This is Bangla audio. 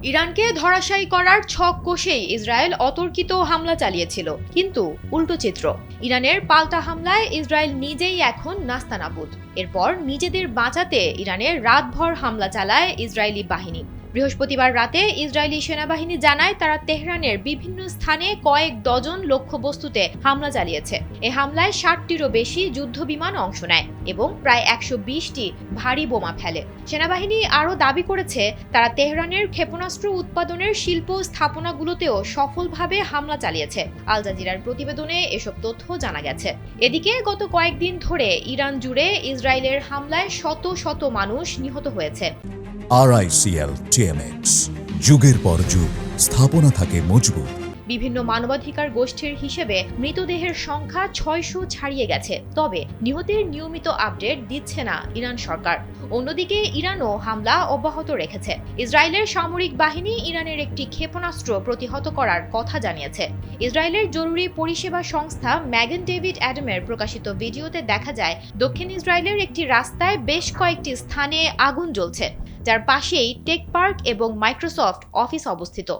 ইরানকে ধরাশায়ী করার ছক কষেই ইসরায়েল অতর্কিত হামলা চালিয়েছিল, কিন্তু উল্টো চিত্র। ইরানের পাল্টা হামলায় ইসরায়েল নিজেই এখন নাস্তানাবুদ। এরপর নিজেদের বাঁচাতে ইরানের রাতভর হামলা চালায় ইসরায়েলি বাহিনী। বৃহস্পতিবার রাতে ইসরায়েলি সেনাবাহিনী জানায় তারা তেহরানের বিভিন্ন স্থানে কয়েক ডজন লক্ষ্যবস্তুতে হামলা চালিয়েছে। এ হামলায় 60টিরও বেশি যুদ্ধবিমান অংশ নেয় এবং প্রায় 120টি ভারী বোমা ফেলে। সেনাবাহিনী আরও দাবি করেছে তারা তেহরানের ক্ষেপণাস্ত্র উৎপাদনের শিল্প স্থাপনাগুলোতেও সফলভাবে হামলা চালিয়েছে। আল জাজিরার প্রতিবেদনে এসব তথ্য জানা গেছে। এদিকে গত কয়েকদিন ধরে ইরান জুড়ে ইসরায়েলের হামলায় শত শত মানুষ নিহত হয়েছে। RICL TMX, যুগের পর যুগ স্থাপনা থাকে মজবুত। বিভিন্ন মানবাধিকার গোষ্ঠীর হিসেবে মৃতদেহের সংখ্যা 600 ছাড়িয়ে গেছে, তবে নিহতের নিয়মিত আপডেট দিচ্ছে না ইরান সরকার। অন্যদিকে ইরানও হামলা অব্যাহত রেখেছে। ইসরায়েলের সামরিক বাহিনী ইরানের একটি ক্ষেপণাস্ত্র প্রতিহত করার কথা জানিয়েছে। ইসরায়েলের জরুরি পরিষেবা সংস্থা ম্যাগন ডেভিড অ্যাডামের প্রকাশিত ভিডিওতে দেখা যায় দক্ষিণ ইসরায়েলের একটি রাস্তায় বেশ কয়েকটি স্থানে আগুন জ্বলছে, যার পাশেই টেক পার্ক এবং মাইক্রোসফট অফিস অবস্থিত।